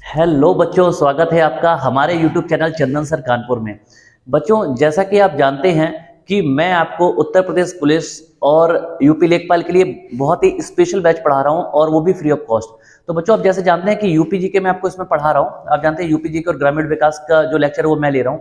Hello बच्चों, स्वागत है आपका हमारे YouTube चैनल चंदन सर कानपुर में। बच्चों, जैसा कि आप जानते हैं कि मैं आपको उत्तर प्रदेश पुलिस और यूपी लेखपाल के लिए बहुत ही स्पेशल बैच पढ़ा रहा हूं और वो भी फ्री ऑफ कॉस्ट। तो बच्चों, आप जैसे जानते हैं कि यूपी जी के मैं आपको इसमें पढ़ा रहा हूं। आप जानते हैं यूपी जी के और ग्रामीण विकास का जो लेक्चर है वो मैं ले रहा हूं।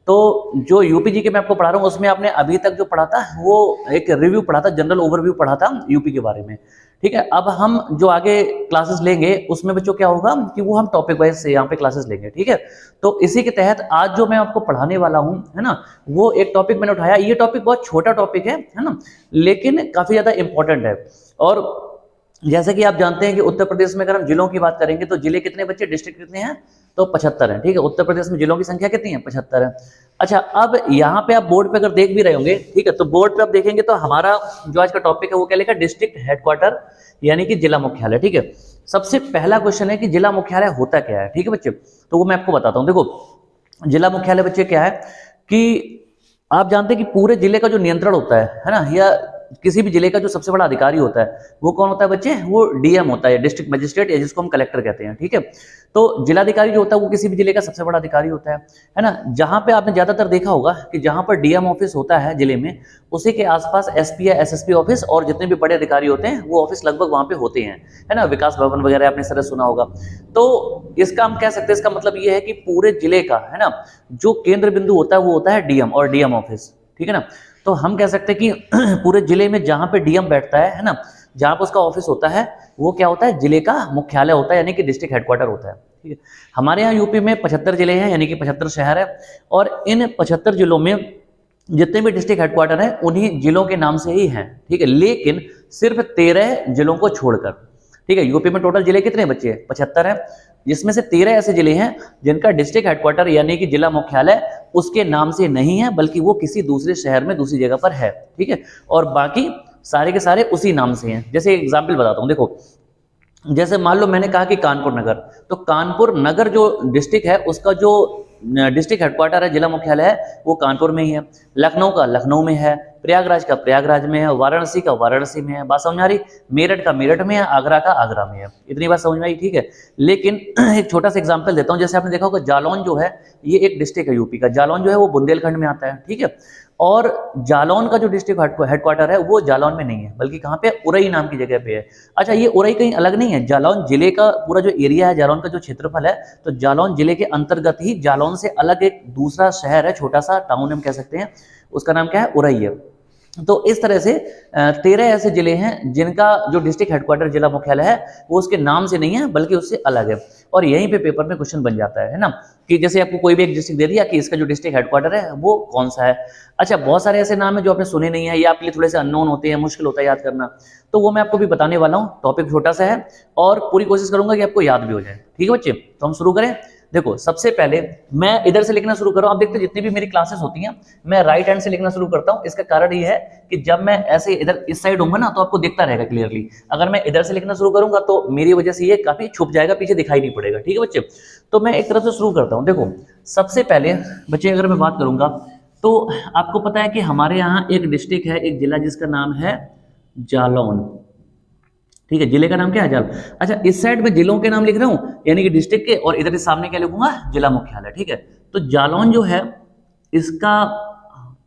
तो जो यूपी जी के मैं आपको पढ़ा रहा हूं उसमें आपने अभी तक जो पढ़ा था वो एक रिव्यू पढ़ा था, जनरल ओवरव्यू पढ़ा था यूपी के बारे में। ठीक है, अब हम जो आगे क्लासेस लेंगे उसमें बच्चों क्या होगा कि वो हम टॉपिक वाइज से यहाँ पे क्लासेस लेंगे। ठीक है, तो इसी के तहत आज जो मैं आपको पढ़ाने वाला हूँ, है ना, वो एक टॉपिक मैंने उठाया। ये टॉपिक बहुत छोटा टॉपिक है ना, लेकिन काफी ज्यादा इंपॉर्टेंट है। और जैसे कि आप जानते हैं कि उत्तर प्रदेश में अगर हम जिलों की बात करेंगे तो जिले कितने बच्चे, डिस्ट्रिक्ट कितने हैं, तो 75 है। ठीक है, उत्तर प्रदेश में जिलों की संख्या कितनी है, 75 है। अच्छा, अब यहाँ पे आप बोर्ड पे अगर देख भी रहे होंगे, ठीक है, तो बोर्ड पे आप देखेंगे तो हमारा जो आज का टॉपिक है वो क्या लिखा, डिस्ट्रिक्ट हेडक्वार्टर यानी कि जिला मुख्यालय। ठीक है, सबसे पहला क्वेश्चन है कि जिला मुख्यालय होता क्या है। ठीक है बच्चे, तो वो मैं आपको बताता हूँ। देखो, जिला मुख्यालय बच्चे क्या है कि आप जानते हैं कि पूरे जिले का जो नियंत्रण होता है ना, या किसी भी जिले का जो सबसे बड़ा अधिकारी होता है वो कौन होता है बच्चे, वो डीएम होता है, डिस्ट्रिक्ट मजिस्ट्रेट, या जिसको हम कलेक्टर कहते हैं। ठीक है, तो जिलाधिकारी जो होता है वो किसी भी जिले का सबसे बड़ा अधिकारी होता है ना। जहां पे आपने ज्यादातर देखा होगा कि जहां पर डीएम ऑफिस होता है जिले में, उसी के आसपास एसपी या एसएसपी ऑफिस और जितने भी बड़े अधिकारी होते हैं वो ऑफिस लगभग वहां पे होते हैं, है ना। विकास भवन वगैरह आपने सर सुना होगा। तो इसका हम कह सकते हैं, इसका मतलब ये है कि पूरे जिले का, है ना, जो केंद्र बिंदु होता है वो होता है डीएम और डीएम ऑफिस। ठीक है ना, तो हम कह सकते हैं कि पूरे जिले में जहां पे डीएम बैठता है ना, जहां पर उसका ऑफिस होता है, वो क्या होता है, जिले का मुख्यालय होता है, यानी कि डिस्ट्रिक्ट हेडक्वार्टर होता है। ठीक है, हमारे यहाँ यूपी में 75 जिले हैं, यानी कि 75 शहर है, और इन 75 जिलों में जितने भी डिस्ट्रिक्ट हेडक्वार्टर हैं उन्हीं जिलों के नाम से ही हैं। ठीक है, लेकिन सिर्फ 13 जिलों को छोड़कर। ठीक है, यूपी में टोटल जिले कितने बच्चे हैं, 75 है, जिसमें से 13 ऐसे जिले हैं जिनका डिस्ट्रिक्ट हेडक्वार्टर यानी कि जिला मुख्यालय उसके नाम से नहीं है, बल्कि वो किसी दूसरे शहर में दूसरी जगह पर है। ठीक है, और बाकी सारे के सारे उसी नाम से हैं। जैसे एग्जाम्पल बताता हूँ, देखो, जैसे मान लो मैंने कहा कि कानपुर नगर, तो कानपुर नगर जो डिस्ट्रिक्ट है उसका जो डिस्ट्रिक्ट हेडक्वार्टर है, जिला मुख्यालय है, वो कानपुर में ही है। लखनऊ का लखनऊ में है, प्रयागराज का प्रयागराज में है, वाराणसी का वाराणसी में है। बात समझ आ रही, मेरठ का मेरठ में है, आगरा का आगरा में है। इतनी बात समझ में आई। ठीक है, लेकिन एक छोटा सा एग्जांपल देता हूं। जैसे आपने देखा होगा जालौन जो है ये एक डिस्ट्रिक्ट है यूपी का, जालौन जो है वो बुंदेलखंड में आता है। ठीक है, और जालौन का जो डिस्ट्रिक्ट हेडक्वार्टर है वो जालौन में नहीं है, बल्कि कहाँ पे, उरई नाम की जगह पे है। अच्छा, ये उरई कहीं अलग नहीं है, जालौन जिले का पूरा जो एरिया है, जालौन का जो क्षेत्रफल है, तो जालौन जिले के अंतर्गत ही जालौन से अलग एक दूसरा शहर है, छोटा सा टाउन हम कह सकते हैं, उसका नाम क्या है, उरई है। तो इस तरह से 13 ऐसे जिले हैं जिनका जो डिस्ट्रिक्ट हेडक्वार्टर जिला मुख्यालय है वो उसके नाम से नहीं है, बल्कि उससे अलग है। और यहीं पे पेपर में क्वेश्चन बन जाता है ना, कि जैसे आपको कोई भी एक डिस्ट्रिक्ट दे दिया कि इसका जो डिस्ट्रिक्ट हेडक्वार्टर है वो कौन सा है। अच्छा, बहुत सारे ऐसे नाम है जो आपने सुने नहीं है, या आपके लिए थोड़े से अननोन होते हैं, मुश्किल होता है याद करना, तो वो मैं आपको भी बताने वाला हूँ। टॉपिक छोटा सा है और पूरी कोशिश करूंगा कि आपको याद भी हो जाए। ठीक है बच्चे, तो हम शुरू करें। देखो, सबसे पहले मैं इधर से लिखना शुरू कर रहा हूं। आप देखते हैं जितनी भी मेरी क्लासेस होती हैं मैं राइट हैंड से लिखना शुरू करता हूं। इसका कारण ये है कि जब मैं ऐसे इधर इस साइड होऊंगा ना तो आपको दिखता रहेगा क्लियरली। अगर मैं इधर से लिखना शुरू करूंगा तो मेरी वजह से ये काफी छुप जाएगा, पीछे दिखाई नहीं पड़ेगा। ठीक है बच्चे, तो मैं एक तरफ से शुरू करता हूं। देखो, सबसे पहले बच्चे अगर मैं बात करूंगा तो आपको पता है कि हमारे यहाँ एक डिस्ट्रिक्ट है, एक जिला, जिसका नाम है जालौन। ठीक है, जिले का नाम क्या है, जालौन। अच्छा, इस साइड में जिलों के नाम लिख रहा हूं यानी कि डिस्ट्रिक्ट के, और इधर सामने क्या लिखूंगा, जिला मुख्यालय। ठीक है, तो जालौन जो है इसका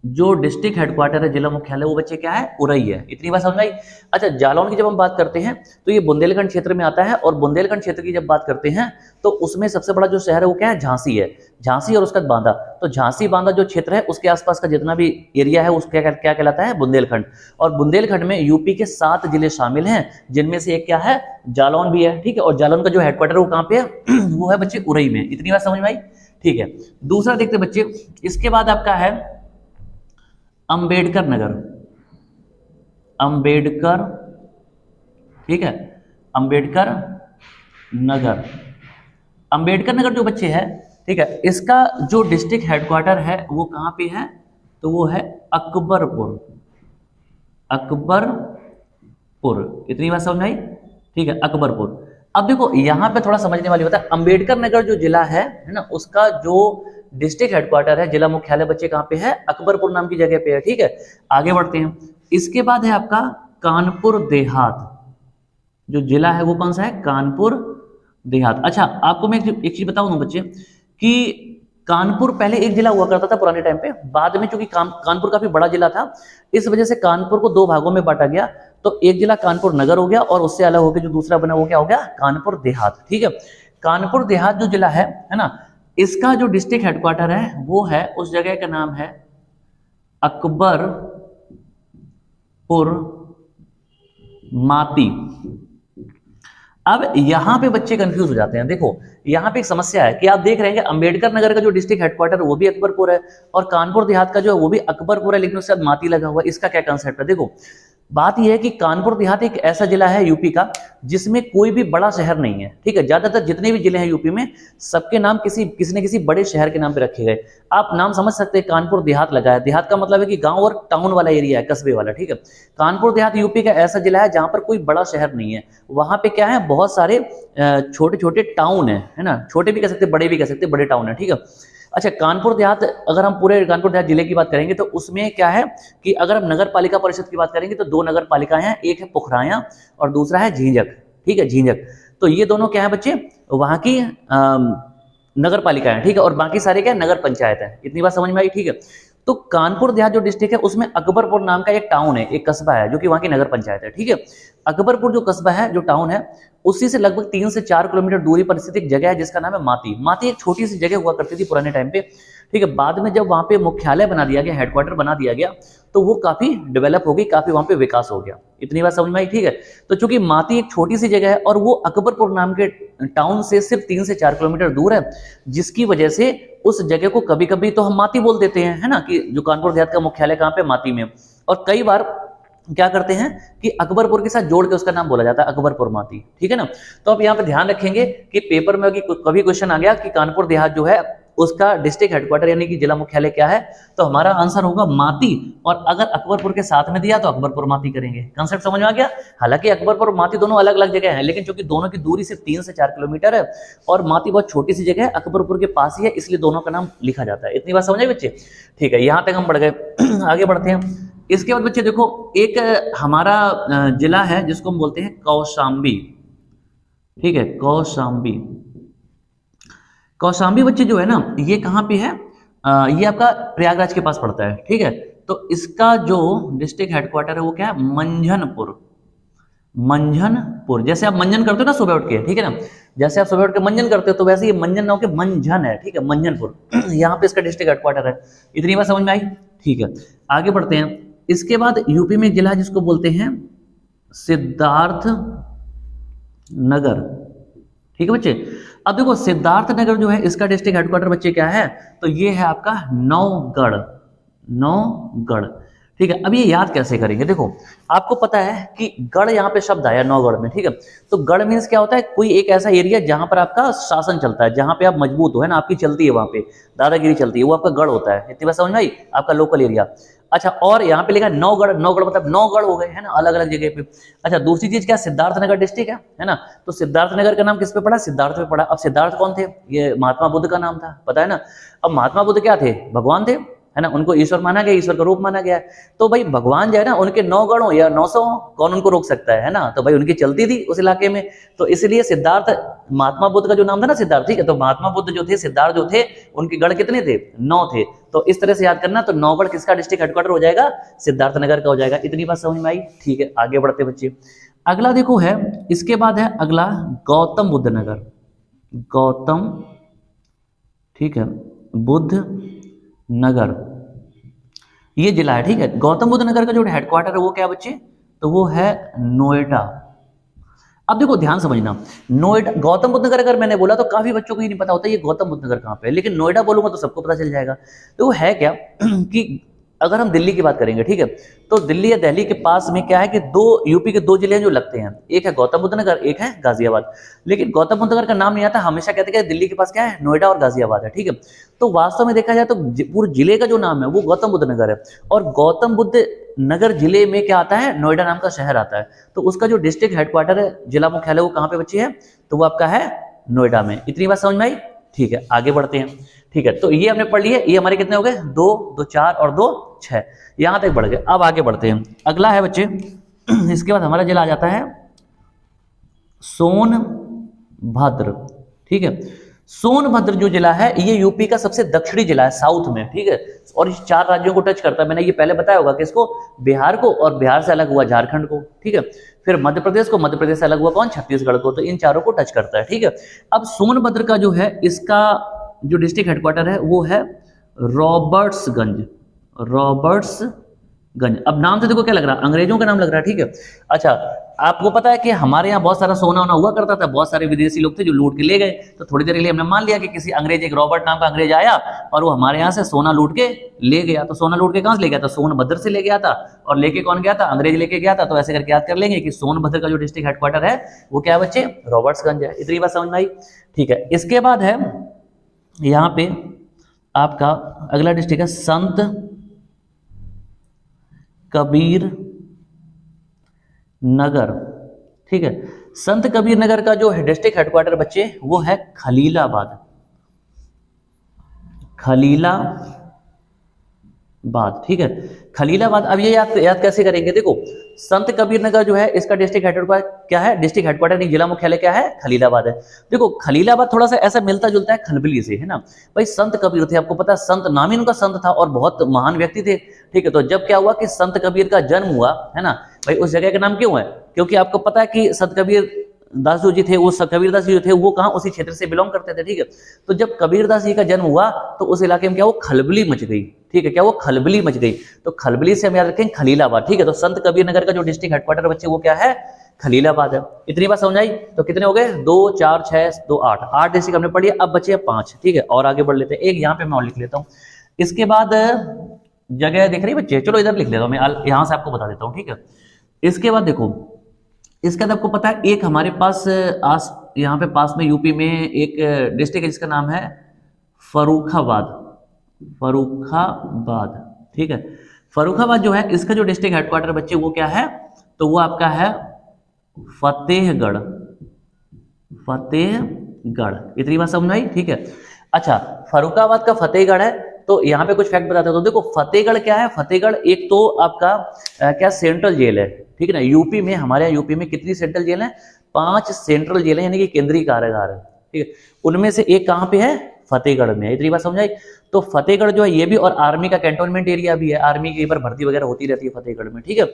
जो डिस्ट्रिक्ट हेडक्वार्टर है, जिला मुख्यालय, वो बच्चे क्या है, उरई है। इतनी बात समझ आई। अच्छा, जालौन की जब हम बात करते हैं तो ये बुंदेलखंड क्षेत्र में आता है, और बुंदेलखंड क्षेत्र की जब बात करते हैं तो उसमें सबसे बड़ा जो शहर है वो क्या है, झांसी है। झांसी और उसका बांदा, तो झांसी बांदा जो क्षेत्र है उसके आसपास का जितना भी एरिया है उसका क्या कहलाता है, बुंदेलखंड। और बुंदेलखंड में यूपी के 7 जिले शामिल हैं, जिनमें से एक क्या है, जालौन भी है। ठीक है, और जालौन का जो हेडक्वार्टर वो कहाँ पे है वो है बच्चे उरई में। इतनी बात समझ में आई। ठीक है, दूसरा देखते बच्चे, इसके बाद आपका है अंबेडकर नगर। अंबेडकर, ठीक है, अंबेडकर नगर। अंबेडकर नगर जो बच्चे है, ठीक है, इसका जो डिस्ट्रिक्ट हेडक्वार्टर है वो कहां पे है, तो वो है अकबरपुर। अकबरपुर, इतनी बात समझ आई। ठीक है, अकबरपुर। अब देखो यहां पे थोड़ा समझने वाली बात है, अंबेडकर नगर जो जिला है ना, उसका जो डिस्ट्रिक्ट हेडक्वार्टर है, जिला मुख्यालय बच्चे कहां पे है, अकबरपुर नाम की जगह पे है। ठीक है, आगे बढ़ते हैं। इसके बाद है आपका कानपुर देहात। जो जिला है वो कौन सा है, कानपुर देहात। अच्छा, आपको मैं एक चीज बताऊं ना बच्चे कि कानपुर पहले एक जिला हुआ करता था पुराने टाइम पे, बाद में चूंकि कानपुर काफी बड़ा जिला था, इस वजह से कानपुर को दो भागों में बांटा गया। तो एक जिला कानपुर नगर हो गया और उससे अलग होकर जो दूसरा बना वो क्या हो गया, कानपुर देहात। ठीक है, कानपुर देहात जो जिला है ना, इसका जो डिस्ट्रिक्ट हेडक्वार्टर है वो है, उस जगह का नाम है अकबरपुर माती। अब यहां पे बच्चे कंफ्यूज हो जाते हैं। देखो यहां पे एक समस्या है कि आप देख रहे हैं कि अंबेडकर नगर का जो डिस्ट्रिक्ट हेडक्वार्टर वो भी अकबरपुर है और कानपुर देहात का जो है वो भी अकबरपुर है, लेकिन उसके साथ माती लगा हुआ है। इसका क्या कंसेप्ट है? देखो बात यह है कि कानपुर देहात एक ऐसा जिला है यूपी का जिसमें कोई भी बड़ा शहर नहीं है। ठीक है, ज्यादातर जितने भी जिले हैं यूपी में सबके नाम किसी न किसी बड़े शहर के नाम पे रखे गए। आप नाम समझ सकते हैं, कानपुर देहात लगा है, देहात का मतलब है कि गांव और टाउन वाला एरिया है, कस्बे वाला। ठीक है, कानपुर देहात यूपी का ऐसा जिला है जहां पर कोई बड़ा शहर नहीं है। वहां पे क्या है, बहुत सारे छोटे छोटे टाउन है ना, छोटे भी कह सकते बड़े भी कह सकते, बड़े टाउन है। ठीक है, अच्छा कानपुर देहात, अगर हम पूरे कानपुर देहात जिले की बात करेंगे तो उसमें क्या है कि अगर हम नगर पालिका परिषद की बात करेंगे तो दो नगर पालिकाएं हैं, एक है पुखराया और दूसरा है झींझक। ठीक है, झींझक। तो ये दोनों क्या है बच्चे, वहां की नगर पालिका है। ठीक है, और बाकी सारे क्या है, नगर पंचायत है। इतनी बात समझ में आई? ठीक है, तो कानपुर देहात जो डिस्ट्रिक्ट है उसमें अकबरपुर नाम का एक टाउन है, एक कस्बा है जो कि वहां की नगर पंचायत है। ठीक है, अकबरपुर जो कस्बा है, जो टाउन है, उसी से लगभग 3 से 4 किलोमीटर दूरी पर स्थित एक जगह है जिसका नाम है माती। माती एक छोटी सी जगह हुआ करती थी पुराने टाइम पे। ठीक है, बाद में जब वहां पे मुख्यालय बना दिया गया, हेडक्वार्टर बना दिया गया, तो वो काफी डेवलप हो गई, काफी वहां पे विकास हो गया। इतनी बात समझ में आई? ठीक है, तो चूंकि माती एक छोटी सी जगह है और वो अकबरपुर नाम के टाउन से सिर्फ 3 से 4 किलोमीटर दूर है, जिसकी वजह से उस जगह को कभी कभी तो हम माती बोल देते हैं, है ना, कि जो कानपुर देहात का मुख्यालय कहाँ पे, माती में। और कई बार क्या करते हैं कि अकबरपुर के साथ जोड़ के उसका नाम बोला जाता है, अकबरपुर माती। ठीक है ना, तो आप यहाँ पे ध्यान रखेंगे कि पेपर में कभी क्वेश्चन आ गया कि कानपुर देहात जो है उसका डिस्ट्रिक्ट हेडक्वार्टर यानी कि जिला मुख्यालय क्या है, तो हमारा आंसर होगा माती। और अगर अकबरपुर के साथ में दिया तो अकबरपुर माती करेंगे। कंसेप्ट समझ में आ गया? हालांकि अकबरपुर और माती दोनों अलग अलग जगह हैं, लेकिन चूंकि दोनों की दूरी सिर्फ 3 से 4 किलोमीटर है और माती बहुत छोटी सी जगह है, अकबरपुर के पास ही है, इसलिए दोनों का नाम लिखा जाता है। इतनी बात समझ आई बच्चे? ठीक है, यहां तक हम बढ़ गए। आगे बढ़ते हैं। इसके बाद बच्चे देखो, एक हमारा जिला है जिसको हम बोलते हैं कौशाम्बी। ठीक है, कौशाम्बी। कौशाम्बी बच्चे जो है ना, ये कहाँ पे है, ये आपका प्रयागराज के पास पड़ता है। ठीक है, तो इसका जो डिस्ट्रिक्ट हेडक्वार्टर है वो क्या है, मंझनपुर। मंझनपुर, जैसे आप मंजन करते हो ना सुबह उठ के, ठीक है ना, जैसे आप सुबह उठ के मंजन करते हो तो वैसे ये मंजन ना होकर मंझन है। ठीक है, मंझनपुर यहाँ पे इसका डिस्ट्रिक्ट हेडक्वार्टर है। इतनी बात समझ में आई? ठीक है, आगे बढ़ते हैं। इसके बाद यूपी में एक जिला है जिसको बोलते हैं सिद्धार्थ नगर। ठीक है बच्चे, अब देखो सिद्धार्थ नगर जो है इसका डिस्ट्रिक्ट हेडक्वार्टर बच्चे क्या है, तो ये है आपका नौगढ़। नौगढ़। ठीक है, अब ये याद कैसे करेंगे? देखो आपको पता है कि गढ़ यहाँ पे शब्द आया नौगढ़ में। ठीक है, तो गढ़ मीन्स क्या होता है, कोई एक ऐसा एरिया जहां पर आपका शासन चलता है, जहां पे आप मजबूत हो, है ना, आपकी चलती है, वहां पे दादागिरी चलती है, वो आपका गढ़ होता है। इतनी बात समझ में आई? आपका लोकल एरिया। अच्छा, और यहाँ पे लिखा नौगढ़। नौगढ़ मतलब 9 गढ़ हो गए, है ना, अलग अलग जगह पे। अच्छा, दूसरी चीज क्या, सिद्धार्थनगर डिस्ट्रिक्ट है ना, तो सिद्धार्थनगर का नाम किस पे पड़ा, सिद्धार्थ पे पड़ा। अब सिद्धार्थ कौन थे, ये महात्मा बुद्ध का नाम था, पता है ना। अब महात्मा बुद्ध क्या थे, भगवान थे, है ना, उनको ईश्वर माना गया, ईश्वर का रूप माना गया। तो भाई भगवान जो है ना, उनके 9 गढ़ हो या 900 हो, कौन उनको रोक सकता है ना, तो भाई उनकी चलती थी उस इलाके में। तो इसलिए सिद्धार्थ, महात्मा बुद्ध का जो नाम था ना सिद्धार्थ, ठीक है, तो महात्मा बुद्ध जो थे, सिद्धार्थ जो थे, उनके गढ़ कितने थे, 9 थे। तो इस तरह से याद करना, तो नौगढ़ किसका डिस्ट्रिक्ट हेडक्वार्टर हो जाएगा, सिद्धार्थनगर का हो जाएगा। इतनी बात समझ में आई? ठीक है, आगे बढ़ते बच्चे। अगला देखो है, इसके बाद है अगला गौतम बुद्ध नगर। गौतम, ठीक है, बुद्ध नगर, ये जिला है। ठीक है, गौतम बुद्ध नगर का जो हेडक्वार्टर है वो क्या है बच्चे, तो वो है नोएडा। अब देखो ध्यान समझना, नोएडा, गौतम बुद्ध नगर अगर मैंने बोला तो काफी बच्चों को ये नहीं पता होता ये गौतम बुद्ध नगर कहाँ पे है, लेकिन नोएडा बोलूंगा तो सबको पता चल जाएगा। तो वो है क्या कि अगर हम दिल्ली की बात करेंगे, ठीक है, तो दिल्ली या दिल्ली के पास में क्या है कि यूपी के 2 जिले हैं जो लगते हैं, एक है गौतम बुद्ध नगर, एक है गाजियाबाद। लेकिन गौतम बुद्ध नगर का नाम नहीं आता, हमेशा कहते हैं दिल्ली के पास क्या है, नोएडा और गाजियाबाद है। ठीक है, तो वास्तव में देखा जाए तो पूरे जिले का जो नाम है वो गौतम बुद्ध नगर है, और गौतम बुद्ध नगर जिले में क्या आता है, नोएडा नाम का शहर आता है। तो उसका जो डिस्ट्रिक्ट हेडक्वार्टर है, जिला मुख्यालय, वो कहाँ पे बच्चे है, तो वो आपका है नोएडा में। इतनी बात समझ में आई? ठीक है, आगे बढ़ते हैं। ठीक है, तो ये हमने पढ़ लिए, ये हमारे कितने हो गए, 2, 2 4 और 2 6, यहां तक बढ़ गए। अब आगे बढ़ते हैं, अगला है बच्चे, इसके बाद हमारा जिला आ जाता है सोनभद्र, ठीक है। सोनभद्र जो जिला है ये यूपी का सबसे दक्षिणी जिला है, साउथ में, ठीक है। और इस 4 राज्यों को टच करता है। मैंने ये पहले बताया होगा कि इसको बिहार को, और बिहार से अलग हुआ झारखंड को, ठीक है। फिर मध्य प्रदेश को, मध्य प्रदेश से अलग हुआ कौन, छत्तीसगढ़ को। तो इन चारों को टच करता है, ठीक है। अब सोनभद्र का जो है, इसका जो डिस्ट्रिक्ट हेडक्वार्टर है वो है रॉबर्ट्सगंज, रॉबर्ट्सगंज। अब नाम से देखो क्या लग रहा है, अंग्रेजों का नाम लग रहा है, ठीक है। अच्छा, आपको पता है कि हमारे यहाँ बहुत सारा सोना वोना हुआ करता था, बहुत सारे विदेशी लोग थे जो लूट के ले गए। तो थोड़ी देर के लिए हमने मान लिया कि किसी अंग्रेज, एक रॉबर्ट नाम का अंग्रेज आया और वो हमारे यहाँ से सोना लूट के ले गया। तो सोना लूट के कहाँ से ले गया था, सोनभद्र से ले गया था। और लेके कौन गया था, अंग्रेज लेके गया था। तो ऐसे करके याद कर लेंगे कि सोनभद्र का जो डिस्ट्रिक्ट हेडक्वार्टर है वो क्या है बच्चे, रॉबर्ट्सगंज है। इतनी बात समझ में आई, ठीक है। इसके बाद है यहाँ पे आपका अगला डिस्ट्रिक्ट है संत कबीर नगर, ठीक है। संत कबीर नगर का जो डिस्ट्रिक्ट हेडक्वार्टर बच्चे वो है खलीलाबाद, खलीलाबाद, ठीक है, खलीलाबाद। अब ये याद कैसे करेंगे, देखो संत कबीर नगर जो है इसका डिस्ट्रिक्ट हेडक्वार्टर क्या है, डिस्ट्रिक्ट हेडक्वार्टर नहीं, जिला मुख्यालय क्या है, खलीलाबाद है। देखो खलीलाबाद थोड़ा सा ऐसा मिलता जुलता है खलबली से, है ना। भाई संत कबीर थे, आपको पता है संत नाम ही उनका संत था और बहुत महान व्यक्ति थे, ठीक है। तो जब क्या हुआ कि संत कबीर का जन्म हुआ, है ना, भाई उस जगह का नाम क्यों है, क्योंकि आपको पता है कि संत कबीर दास जी थे, वो कबीरदास जी जो थे वो कहाँ, उसी क्षेत्र से बिलोंग करते थे, ठीक है। तो जब कबीरदास जी का जन्म हुआ तो उस इलाके में क्या, वो खलबली मच गई, ठीक है। क्या वो खलबली मच गई, तो खलबली से हम याद रखें खलीलाबाद, ठीक है। तो संत कबीर नगर का जो डिस्ट्रिक्ट हेडक्वार्टर बच्चे वो क्या है, खलीलाबाद है। इतनी बात समझ आई। तो कितने हो गए, 2 4 6 2 8 डिस्ट्रिक्ट हमने पढ़ लिया। अब बचे 5, ठीक है। और आगे बढ़ लेते हैं, एक यहाँ पे मैं और लिख लेता हूँ। इसके बाद जगह देख रही बच्चे, चलो इधर लिख लेता हूँ मैं, यहाँ से आपको बता देता हूँ, ठीक है। इसके बाद देखो, इसके बाद आपको पता है एक हमारे पास यहाँ पे पास में यूपी में एक डिस्ट्रिक्ट है जिसका नाम है फर्रुखाबाद, फर्रुखाबाद, ठीक है। फर्रुखाबाद जो है इसका जो डिस्ट्रिक्ट हेडक्वार्टर बच्चे वो क्या है, तो वो आपका है फतेहगढ़, फतेहगढ़। इतनी बात समझ आई, ठीक है। अच्छा, फर्रुखाबाद का फतेहगढ़ है। तो यहाँ पे कुछ फैक्ट बताता हूँ। देखो फतेहगढ़ क्या है, फतेहगढ़ एक तो आपका क्या सेंट्रल जेल है, ठीक है ना। यूपी में, हमारे यहाँ यूपी में कितनी सेंट्रल जेल है, 5 सेंट्रल जेल है, यानी कि केंद्रीय कारागार है, ठीक है। उनमें से एक कहाँ पे है, फतेहगढ़ में है। इतनी बात समझ आई। तो फतेहगढ़ जो है ये भी, और आर्मी का कैंटोनमेंट एरिया भी है, आर्मी की बार भर्ती वगैरह होती रहती है फतेहगढ़ में, ठीक है।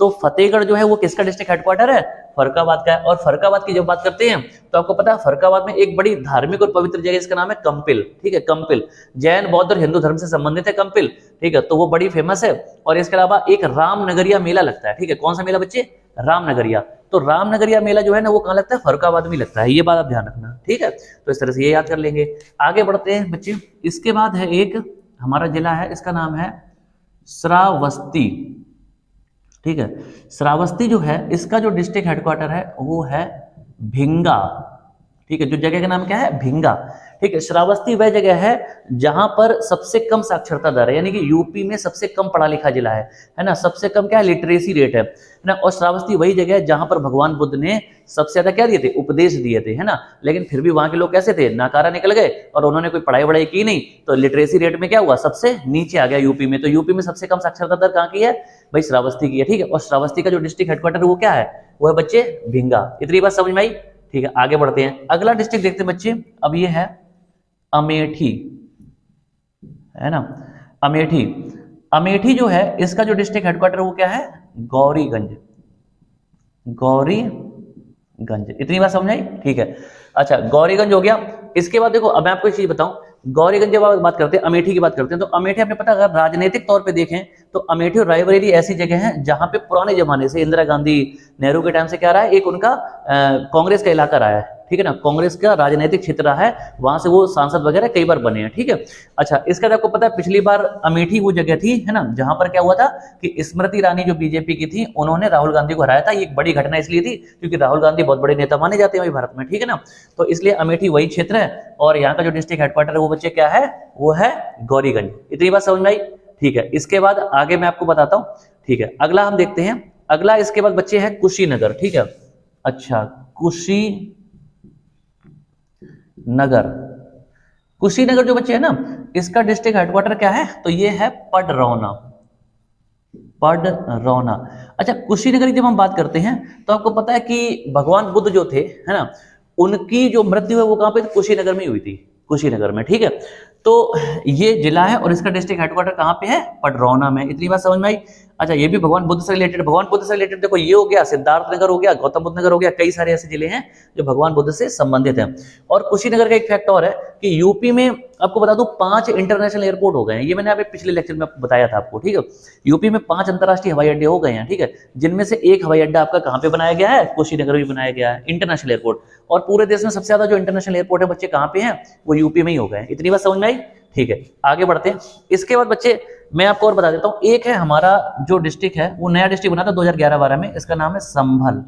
तो फतेहगढ़ जो है वो किसका डिस्ट्रिक्ट हेडक्वार्टर है, फर्रुखाबाद का है। और फर्रुखाबाद की जब बात करते हैं तो आपको पता है फर्रुखाबाद में एक बड़ी धार्मिक और पवित्र जगह, इसका नाम है कंपिल, ठीक है। कंपिल जैन, बौद्ध और हिंदू धर्म से संबंधित है कंपिल, ठीक है। तो वो बड़ी फेमस है। और इसके अलावा एक रामनगरिया मेला लगता है, ठीक है। कौन सा मेला बच्चे, रामनगरिया। तो रामनगरिया मेला जो है ना वो कहाँ लगता है, फर्रुखाबाद में लगता है, ये बात आप ध्यान रखना, ठीक है। तो इस तरह से ये याद कर लेंगे। आगे बढ़ते हैं बच्चे। इसके बाद है एक हमारा जिला है, इसका नाम है श्रावस्ती, ठीक है। श्रावस्ती जो है इसका जो डिस्ट्रिक्ट हेडक्वार्टर है वो है भिंगा, ठीक है। जो जगह का नाम क्या है, भिंगा, ठीक है। श्रावस्ती वह जगह है जहां पर सबसे कम साक्षरता दर है, यानी कि यूपी में सबसे कम पढ़ा लिखा जिला है ना। सबसे कम क्या है, लिटरेसी रेट है ना। और श्रावस्ती वही जगह है जहां पर भगवान बुद्ध ने सबसे ज्यादा क्या दिए थे, उपदेश दिए थे, है ना। लेकिन फिर भी वहां के लोग कैसे थे, नाकारा निकल गए और उन्होंने कोई पढ़ाई वढ़ाई की नहीं, तो लिटरेसी रेट में क्या हुआ, सबसे नीचे आ गया यूपी में। तो यूपी में सबसे कम साक्षरता दर कहाँ की है, भाई श्रावस्ती की है, ठीक है। और श्रावस्ती का जो डिस्ट्रिक्ट हेडक्वार्टर वो क्या है, वो है बच्चे भिंगा। इतनी बात समझ में आई, ठीक है। आगे बढ़ते हैं, अगला डिस्ट्रिक्ट देखते हैं बच्चे। अब ये है अमेठी, है ना, अमेठी। अमेठी जो है इसका जो डिस्ट्रिक्ट हेडक्वार्टर वो क्या है, गौरीगंज, गौरीगंज। इतनी बात समझ आई, ठीक है। अच्छा, गौरीगंज हो गया। इसके बाद देखो, अब मैं आपको एक चीज बताऊं, गौरीगंज जब बात करते हैं, अमेठी की बात करते हैं, तो अमेठी आपने पता, अगर राजनीतिक तौर पे देखें तो अमेठी और रायबरेली ऐसी जगह है जहां पे पुराने जमाने से इंदिरा गांधी, नेहरू के टाइम से क्या रहा है, एक उनका कांग्रेस का इलाका रहा है, ठीक है ना। कांग्रेस का राजनीतिक क्षेत्र रहा है, वहां से वो सांसद वगैरह कई बार बने हैं, ठीक है। अच्छा, इसका आपको पता है पिछली बार अमेठी वो जगह थी, है ना, जहां पर क्या हुआ था कि स्मृति ईरानी जो बीजेपी की थी, उन्होंने राहुल गांधी को हराया था। ये एक बड़ी घटना इसलिए थी क्योंकि राहुल गांधी बहुत बड़े नेता माने जाते हैं भाई भारत में, ठीक है ना। तो इसलिए अमेठी वही क्षेत्र है। और यहाँ का जो डिस्ट्रिक्ट हेडक्वार्टर है वो बच्चे क्या है, वो है गौरीगंज। इतनी बात समझ में आई, ठीक है। इसके बाद आगे मैं आपको बताता हूँ, ठीक है। अगला हम देखते हैं, अगला इसके बाद बच्चे है कुशीनगर, ठीक है। अच्छा, कुशीनगर, कुशीनगर जो बच्चे है ना, इसका डिस्ट्रिक्ट हेडक्वार्टर क्या है, तो ये है पडरौना, पडरौना। अच्छा, कुशीनगर की जब हम बात करते हैं तो आपको पता है कि भगवान बुद्ध जो थे, है ना, उनकी जो मृत्यु है वो कहाँ पे, कुशीनगर में हुई थी, कुशीनगर में, ठीक है। तो ये जिला है और इसका डिस्ट्रिक्ट हेडक्वार्टर कहाँ पे है, पडरौना में। इतनी बात समझ में आई। अच्छा, ये भी भगवान बुद्ध से रिलेटेड, भगवान बुद्ध से रिलेटेड देखो ये हो गया, सिद्धार्थ नगर हो गया, गौतम बुद्ध नगर हो गया, कई सारे ऐसे जिले हैं जो भगवान बुद्ध से संबंधित हैं। और कुशीनगर का एक फैक्ट और है कि यूपी में आपको बता दूं 5 इंटरनेशनल एयरपोर्ट हो गए हैं, ये मैंने अभी पिछले लेक्चर में आपको बताया था आपको, ठीक है। यूपी में 5 अंतरराष्ट्रीय हवाई अड्डे हो गए हैं, ठीक है, जिनमें से एक हवाई अड्डा आपका कहाँ पे बनाया गया है, कुशीनगर में बनाया गया है, इंटरनेशनल एयरपोर्ट। और पूरे देश में सबसे ज्यादा जो इंटरनेशनल एयरपोर्ट है बच्चे कहाँ पे हैं, वो यूपी में ही हो गए हैं। इतनी बात समझ में आई, ठीक है। आगे बढ़ते हैं। इसके बाद बच्चे मैं आपको और बता देता हूं, एक है हमारा जो डिस्ट्रिक्ट है वो नया डिस्ट्रिक्ट बना था 2011-12 में, इसका नाम है संभल,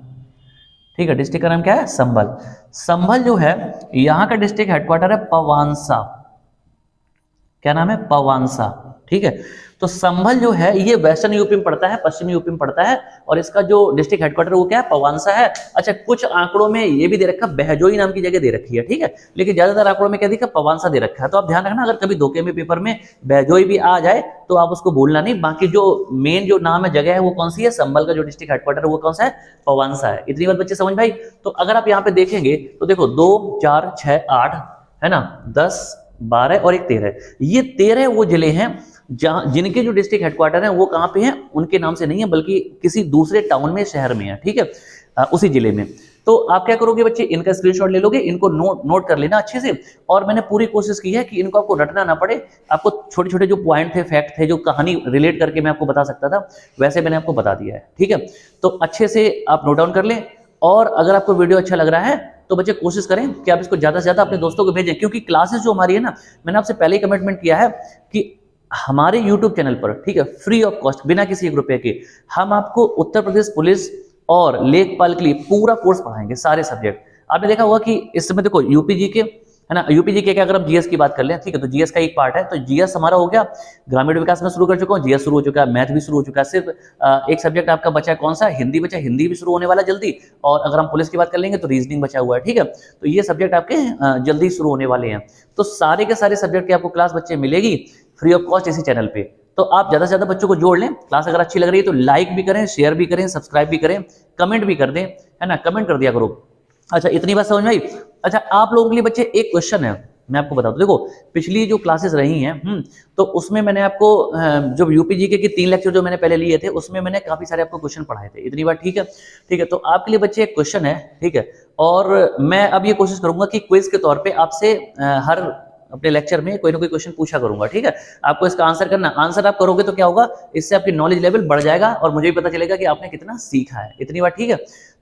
ठीक है। डिस्ट्रिक्ट का नाम क्या है, संभल। संभल जो है यहां का डिस्ट्रिक्ट हेडक्वार्टर है पवांसा, क्या नाम है, पवांसा, ठीक है। तो संभल जो है ये वेस्टर्न यूपी में पड़ता है, पश्चिमी यूपी में पड़ता है, और इसका जो डिस्ट्रिक्ट हेडक्वार्टर वो क्या है, पवांसा है। अच्छा, कुछ आंकड़ों में ये भी दे रखा है बहजोई नाम की जगह दे रखी है, ठीक है, लेकिन ज्यादातर आंकड़ों में क्या दिखा, पवांसा दे रखा है। तो आप ध्यान रखना, अगर कभी धोखे में पेपर में बहजोई भी आ जाए तो आप उसको भूलना नहीं। बाकी जो मेन जो नाम है जगह है वो कौन सी है, संभल का जो डिस्ट्रिक्ट हेडक्वार्टर है वो कौन सा है, पवांसा है। इतनी बात बच्चे समझ भाई। तो अगर आप यहाँ पे देखेंगे तो देखो 2 4 6 8 है ना, 10 12 और एक 13, ये 13 वो जिले हैं जहां जिनके जो डिस्ट्रिक्ट हेडक्वार्टर हैं वो कहां पे हैं, उनके नाम से नहीं है बल्कि किसी दूसरे टाउन में, शहर में है, ठीक है, उसी जिले में। तो आप क्या करोगे बच्चे, इनका स्क्रीनशॉट ले लोगे, इनको नोट कर लेना अच्छे से। और मैंने पूरी कोशिश की है कि इनको आपको रटना ना पड़े, आपको छोटे छोटे जो पॉइंट थे, फैक्ट थे, जो कहानी रिलेट करके मैं आपको बता सकता था वैसे मैंने आपको बता दिया है, ठीक है। तो अच्छे से आप नोट डाउन कर लें। और अगर आपको वीडियो अच्छा लग रहा है तो बच्चे कोशिश करें कि आप इसको ज्यादा से ज्यादा अपने दोस्तों को भेजें, क्योंकि क्लासेस जो हमारी है ना, मैंने आपसे पहले ही कमिटमेंट किया है कि हमारे YouTube चैनल पर, ठीक है, फ्री ऑफ कॉस्ट, बिना किसी 1 रुपए के, हम आपको उत्तर प्रदेश पुलिस और लेखपाल के लिए पूरा कोर्स पढ़ाएंगे, सारे सब्जेक्ट। आपने देखा होगा कि इस समय देखो यूपीजी के है ना, यूपीजी के अगर हम जीएस की बात कर लें, ठीक है, तो जीएस का एक पार्ट है, तो जीएस हमारा हो गया, ग्रामीण विकास में शुरू कर चुका हूँ, जीएस शुरू हो चुका है, मैथ भी शुरू हो चुका है। सिर्फ एक सब्जेक्ट आपका बचा है, कौन सा, हिंदी बचा, हिंदी भी शुरू होने वाला जल्दी। और अगर हम पुलिस की बात कर लेंगे तो रीजनिंग बचा हुआ है, ठीक है। तो ये सब्जेक्ट आपके जल्दी शुरू होने वाले हैं। तो सारे के सारे सब्जेक्ट की आपको क्लास बच्चे मिलेगी फ्री ऑफ कॉस्ट इसी चैनल पे। तो आप ज्यादा से ज्यादा बच्चों को जोड़ लें। क्लास अगर अच्छी लग रही है तो लाइक भी करें, शेयर भी करें, सब्सक्राइब भी करें, कमेंट भी कर दें, है ना, कमेंट कर दिया करो। अच्छा, इतनी बात समझ में आई। अच्छा, आप लोगों के लिए बच्चे एक क्वेश्चन है, मैं आपको बता दूं, देखो पिछली जो क्लासेस रही हैं तो उसमें मैंने आपको जो यूपीजीके के 3 लेक्चर जो मैंने पहले लिए थे उसमें मैंने काफी सारे आपको क्वेश्चन पढ़ाए थे। इतनी बात ठीक है, ठीक है। तो आपके लिए बच्चे एक क्वेश्चन है, ठीक है, और मैं अब ये कोशिश करूंगा कि क्विज के तौर पे आपसे हर अपने लेक्चर में कोई ना कोई क्वेश्चन पूछा करूंगा, ठीक है। आपको इसका आंसर करना, आंसर आप करोगे तो क्या होगा, इससे आपकी नॉलेज लेवल बढ़ जाएगा और मुझे भी पता चलेगा कि आपने कितना सीखा है। इतनी बात ठीक है।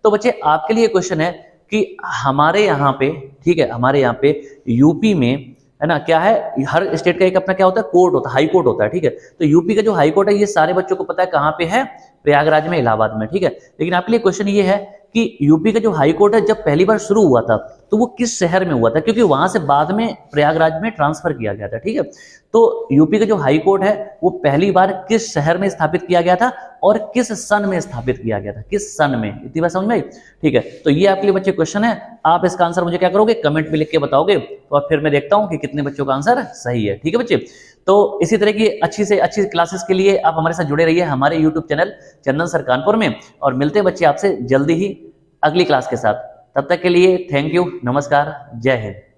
तो बच्चे आपके लिए क्वेश्चन है कि हमारे यहाँ पे, ठीक है, हमारे यहाँ पे यूपी में, है ना, क्या है, हर स्टेट का एक अपना क्या होता है, कोर्ट होता है, हाई कोर्ट होता है, ठीक है। तो यूपी का जो हाई कोर्ट है ये सारे बच्चों को पता है कहाँ पे है, प्रयागराज में, इलाहाबाद में, ठीक है। लेकिन आपके लिए क्वेश्चन ये है कि यूपी का जो हाई कोर्ट है जब पहली बार शुरू हुआ था तो वो किस शहर में हुआ था, क्योंकि वहां से बाद में प्रयागराज में ट्रांसफर किया गया था, ठीक है। तो यूपी का जो हाई कोर्ट है वो पहली बार किस शहर में स्थापित किया गया था और किस सन में स्थापित किया गया था, किस सन में, इतनी बात समझ में आई, ठीक है। तो ये आपके लिए बच्चे क्वेश्चन है, आप इसका आंसर मुझे क्या करोगे, कमेंट में लिख के बताओगे, तो अब फिर मैं देखता हूं कि कितने बच्चों का आंसर सही है, ठीक है बच्चे। तो इसी तरह की अच्छी से अच्छी क्लासेस के लिए आप हमारे साथ जुड़े रहिए हमारे यूट्यूब चैनल चंदन सर कानपुर में, और मिलते हैं बच्चे आपसे जल्दी ही अगली क्लास के साथ। तब तक के लिए थैंक यू, नमस्कार, जय हिंद।